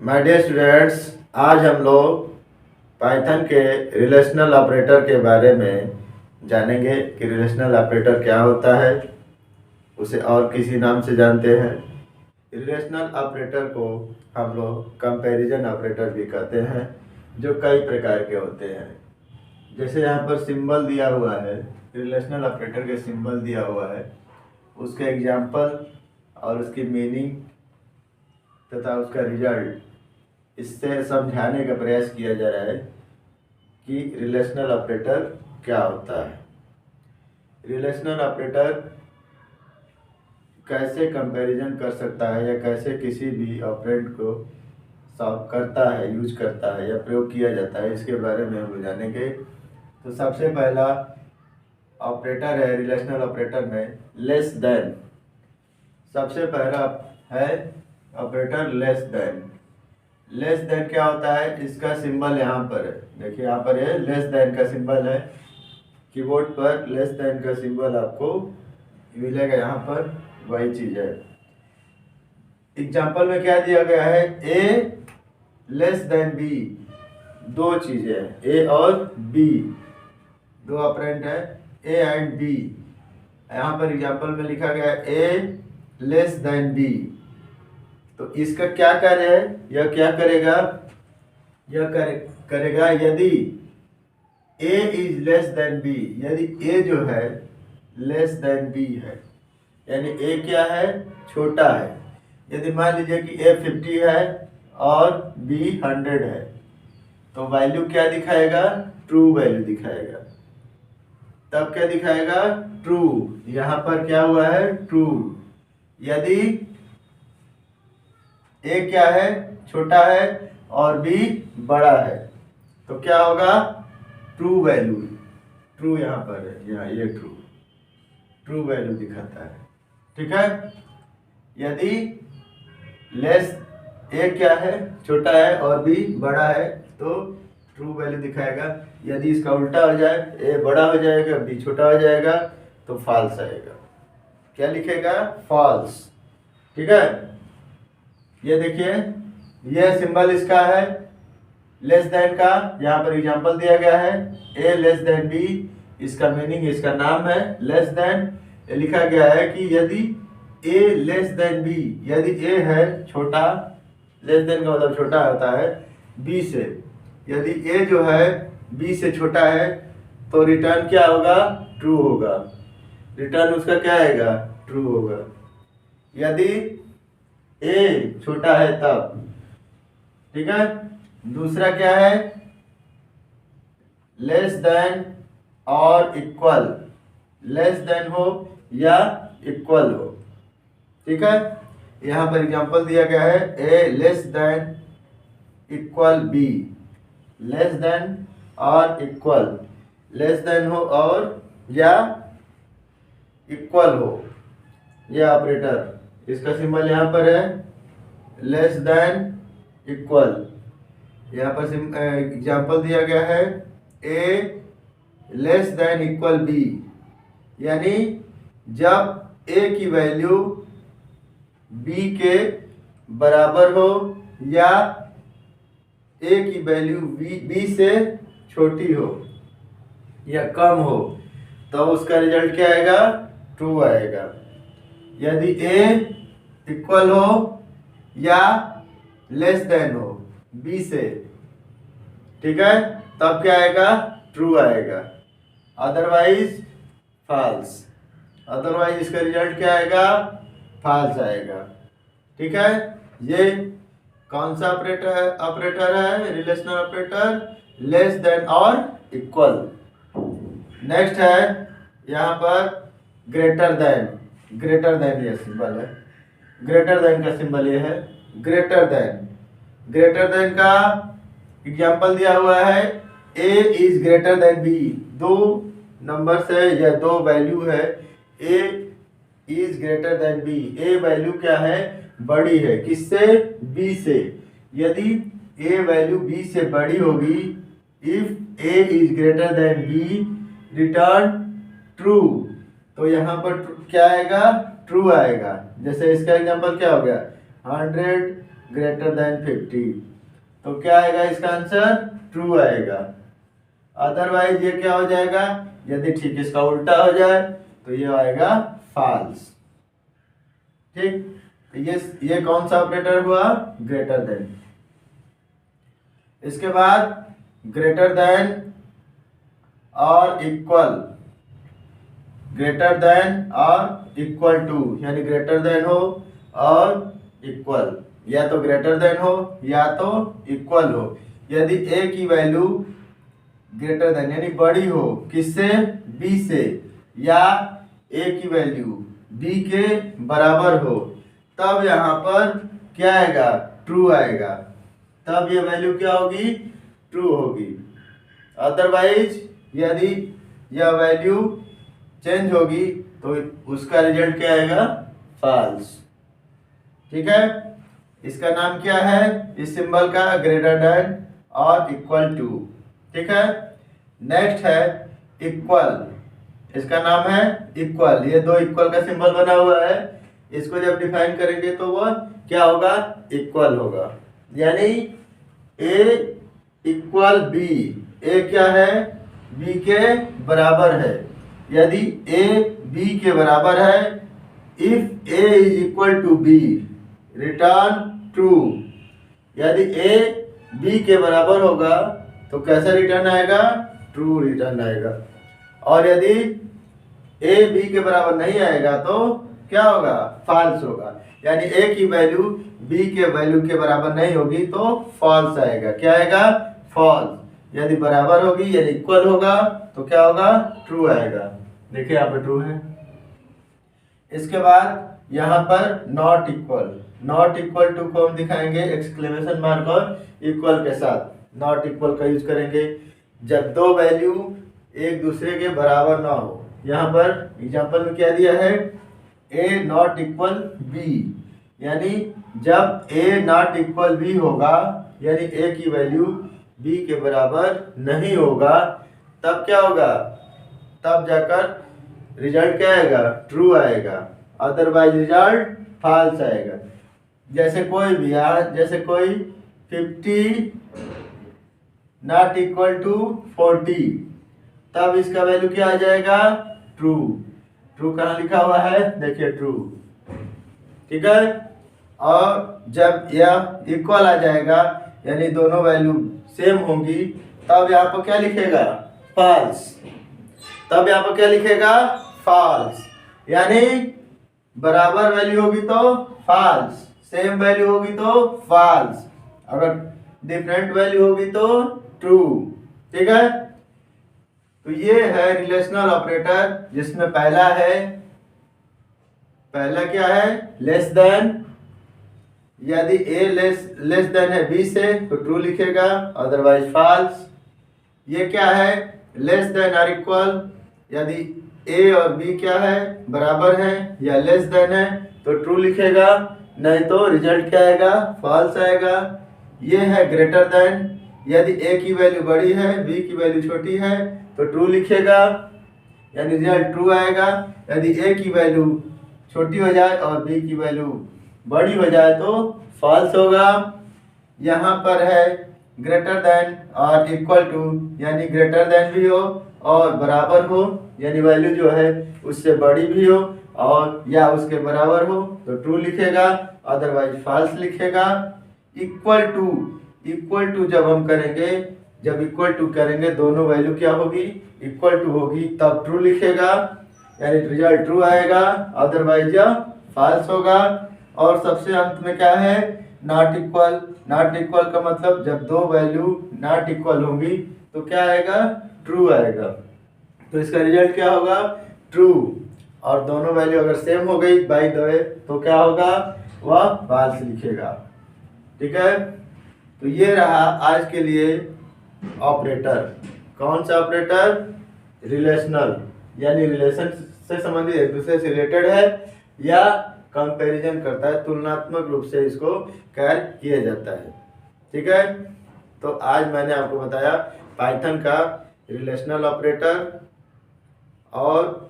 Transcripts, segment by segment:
My dear students, आज हम लोग पाइथन के रिलेशनल ऑपरेटर के बारे में जानेंगे कि रिलेशनल ऑपरेटर क्या होता है, उसे और किसी नाम से जानते हैं। रिलेशनल ऑपरेटर को हम लोग कंपैरिजन ऑपरेटर भी कहते हैं, जो कई प्रकार के होते हैं। जैसे यहाँ पर सिंबल दिया हुआ है, रिलेशनल ऑपरेटर के सिंबल दिया हुआ है, उसके एग्जाम्पल और उसकी मीनिंग तथा उसका रिजल्ट, इससे समझाने का प्रयास किया जा रहा है कि रिलेशनल ऑपरेटर क्या होता है। रिलेशनल ऑपरेटर कैसे कंपैरिजन कर सकता है या कैसे किसी भी ऑपरेंड को सॉल्व करता है, यूज करता है या प्रयोग किया जाता है, इसके बारे में हम जानेंगे। तो सबसे पहला ऑपरेटर है रिलेशनल ऑपरेटर में लेस देन। सबसे पहला है operator less than. Less than क्या होता है, इसका सिंबल यहाँ पर है, देखिए यहाँ पर है लेस देन का सिंबल है। कीबोर्ड पर लेस देन का सिंबल आपको मिलेगा, यहाँ पर वही चीज है। एग्जाम्पल में क्या दिया गया है, ए लेस देन बी। दो चीजें हैं, ए और बी, दो ऑपरेंड है, ए एंड बी। यहाँ पर एग्जाम्पल में लिखा गया है ए लेस देन बी। तो इसका क्या कार्य है, यह क्या करेगा, करेगा यदि a is less than b, यदि a जो है लेस देन b है, यानी a क्या है, छोटा है। यदि मान लीजिए कि a 50 है और b 100 है, तो वैल्यू क्या दिखाएगा, ट्रू वैल्यू दिखाएगा। तब क्या दिखाएगा, ट्रू। यहाँ पर क्या हुआ है, ट्रू। यदि a क्या है, छोटा है और b बड़ा है, तो क्या होगा, ट्रू वैल्यू। ट्रू यहाँ पर है, यहाँ ये ट्रू वैल्यू दिखाता है, ठीक है। यदि लेस a क्या है, छोटा है और b बड़ा है, तो ट्रू वैल्यू दिखाएगा। यदि इसका उल्टा हो जाए, a बड़ा हो जाएगा b छोटा हो जाएगा, तो फॉल्स आएगा। क्या लिखेगा, फॉल्स, ठीक है। ये देखिए, ये सिंबल इसका है लेस देन का, यहाँ पर एग्जांपल दिया गया है a लेस देन b। इसका मीनिंग, इसका नाम है लेस देन। लिखा गया है कि यदि a लेस देन b, यदि a है छोटा, लेस देन का मतलब छोटा होता है b से, यदि a जो है b से छोटा है, तो रिटर्न क्या होगा, ट्रू होगा। रिटर्न उसका क्या आएगा, ट्रू होगा। यदि a छोटा है तब, ठीक है। दूसरा क्या है, लेस देन और इक्वल, लेस देन हो या इक्वल हो, ठीक है। यहाँ पर एग्जांपल दिया गया है A less than equal B. Less than और इक्वल, लेस देन हो और या इक्वल हो, यह ऑपरेटर, इसका सिंबल यहाँ पर है लेस देन इक्वल। यहाँ पर एग्जाम्पल दिया गया है A less than equal B, यानी जब ए की वैल्यू बी के बराबर हो या ए की वैल्यू बी से छोटी हो या कम हो, तो उसका रिजल्ट क्या आएगा, ट्रू आएगा। यदि ए इक्वल हो या लेस देन हो बी से, ठीक है, तब क्या आएगा, ट्रू आएगा। अदरवाइज फॉल्स, अदरवाइज इसका रिजल्ट क्या आएगा, फॉल्स आएगा, ठीक है। ये कौन सा ऑपरेटर है, रिलेशनल ऑपरेटर, लेस देन और इक्वल। नेक्स्ट है यहाँ पर ग्रेटर देन। ग्रेटर देन ये सिंबल है, ग्रेटर देन का सिंबल ये है, ग्रेटर देन। ग्रेटर देन का एग्जाम्पल दिया हुआ है a is greater than b। दो नंबर से या दो वैल्यू है, a is greater than b। a value क्या है, बड़ी है, किससे, b से। यदि a वैल्यू b से बड़ी होगी, if a is greater than b, return true. तो यहाँ पर क्या आएगा, ट्रू आएगा। जैसे इसका एग्जाम्पल क्या हो गया, 100 ग्रेटर देन 50। तो क्या आएगा इसका आंसर? ट्रू आएगा। अदरवाइज ये क्या हो जाएगा? यदि ठीक इसका उल्टा हो जाए तो ये आएगा फॉल्स। ठीक, तो ये कौन सा ऑपरेटर हुआ? Greater than. इसके बाद ग्रेटर देन और इक्वल, ग्रेटर देन और इक्वल टू, यानी ग्रेटर देन हो और इक्वल, या तो ग्रेटर देन हो या तो इक्वल हो। यदि ए की वैल्यू ग्रेटर देन यानी बड़ी हो किससे? बी से, या ए की वैल्यू बी के बराबर हो, तब यहाँ पर क्या आएगा? ट्रू आएगा। तब ये वैल्यू क्या होगी? ट्रू होगी। अदरवाइज यदि यह वैल्यू चेंज होगी तो उसका रिजल्ट क्या आएगा? फॉल्स। ठीक है, इसका नाम क्या है इस सिंबल का? ग्रेटर देन और इक्वल टू। ठीक है, नेक्स्ट है इक्वल। इसका नाम है इक्वल। ये दो इक्वल का सिंबल बना हुआ है, इसको जब डिफाइन करेंगे तो वह क्या होगा? इक्वल होगा। यानी ए इक्वल बी, ए क्या है? बी के बराबर है। यदि ए बी के बराबर है, if A is equal to B return true. यदि ए बी के बराबर होगा तो कैसा रिटर्न आएगा? ट्रू रिटर्न आएगा। और यदि ए बी के बराबर नहीं आएगा तो क्या होगा? फॉल्स होगा। यानी ए की वैल्यू बी के वैल्यू के बराबर नहीं होगी तो फॉल्स आएगा। क्या आएगा? फॉल्स। यदि बराबर होगी यानी इक्वल होगा तो क्या होगा? ट्रू आएगा। देखिए यहाँ पर ट्रू है। इसके बाद यहाँ पर not equal, not equal to को हम दिखाएंगे एक्सक्लेमेशन मार्क और इक्वल के साथ। नॉट इक्वल का यूज करेंगे जब दो वैल्यू एक दूसरे के बराबर ना हो। यहाँ पर एग्जांपल में क्या दिया है? ए नॉट इक्वल बी, यानी जब ए नॉट इक्वल बी होगा, यानी ए की वैल्यू बी के बराबर नहीं होगा, तब क्या होगा? तब जाकर रिजल्ट क्या आएगा? ट्रू आएगा। अदरवाइज रिजल्ट फॉल्स आएगा। जैसे कोई भी जैसे कोई 50 नॉट इक्वल टू 40, तब इसका वैल्यू क्या आ जाएगा? ट्रू। ट्रू कहाँ लिखा हुआ है? देखिए ट्रू। ठीक है, और जब यह इक्वल आ जाएगा यानी दोनों वैल्यू सेम होंगी, तब यहाँ पर क्या लिखेगा? फॉल्स। तब यहाँ पर क्या लिखेगा? फॉल्स। यानी बराबर वैल्यू होगी तो फॉल्स, सेम वैल्यू होगी तो फॉल्स, अगर डिफरेंट वैल्यू होगी तो ट्रू। ठीक है, तो ये है रिलेशनल ऑपरेटर, जिसमें पहला क्या है? Less than. यदि ए लेस देन है बी से तो ट्रू लिखेगा, अदरवाइज फॉल्स। ये क्या है? लेस देन और इक्वल। यदि ए और बी क्या है? बराबर है या लेस देन है तो ट्रू लिखेगा, नहीं तो रिजल्ट क्या आएगा? फॉल्स आएगा। ये है ग्रेटर देन। यदि ए की वैल्यू बड़ी है, बी की वैल्यू छोटी है तो ट्रू लिखेगा, यानी रिजल्ट ट्रू आएगा। यदि ए की वैल्यू छोटी हो जाए और बी की वैल्यू बड़ी हो जाए तो फॉल्स होगा। यहाँ पर है ग्रेटर देन और इक्वल टू, यानी ग्रेटर देन भी हो और बराबर हो, यानी वैल्यू जो है उससे बड़ी भी हो और या उसके बराबर हो तो ट्रू लिखेगा, अदरवाइज फॉल्स लिखेगा। इक्वल टू जब हम करेंगे, जब इक्वल टू करेंगे दोनों वैल्यू क्या होगी? इक्वल टू होगी, तब ट्रू लिखेगा, यानी रिजल्ट ट्रू आएगा, अदरवाइज फॉल्स होगा। और सबसे अंत में क्या है? Not equal. नॉट इक्वल का मतलब जब दो वैल्यू नॉट इक्वल होंगी तो क्या आएगा? ट्रू आएगा। तो इसका रिजल्ट क्या होगा? ट्रू। और दोनों वैल्यू अगर सेम हो गई बाय द वे तो क्या होगा? वह फॉल्स लिखेगा। ठीक है, तो ये रहा आज के लिए ऑपरेटर। कौन सा ऑपरेटर? रिलेशनल, यानी रिलेशन से संबंधित, एक दूसरे से रिलेटेड है या कंपैरिजन करता है, तुलनात्मक रूप से इसको कार्य किया जाता है। ठीक है, तो आज मैंने आपको बताया पाइथन का रिलेशनल ऑपरेटर। और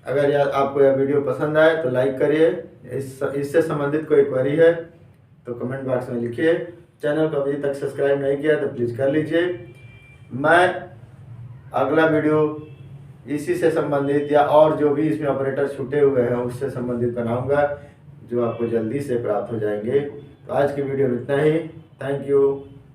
अगर आपको यह वीडियो पसंद आए तो लाइक करिए। इससे संबंधित कोई क्वेरी है तो कमेंट बॉक्स में लिखिए। चैनल को अभी तक सब्सक्राइब नहीं किया तो प्लीज़ कर लीजिए। मैं अगला वीडियो इसी से संबंधित या और जो भी इसमें ऑपरेटर छूटे हुए हैं उससे संबंधित बनाऊंगा, जो आपको जल्दी से प्राप्त हो जाएंगे। तो आज की वीडियो में इतना ही। Thank you.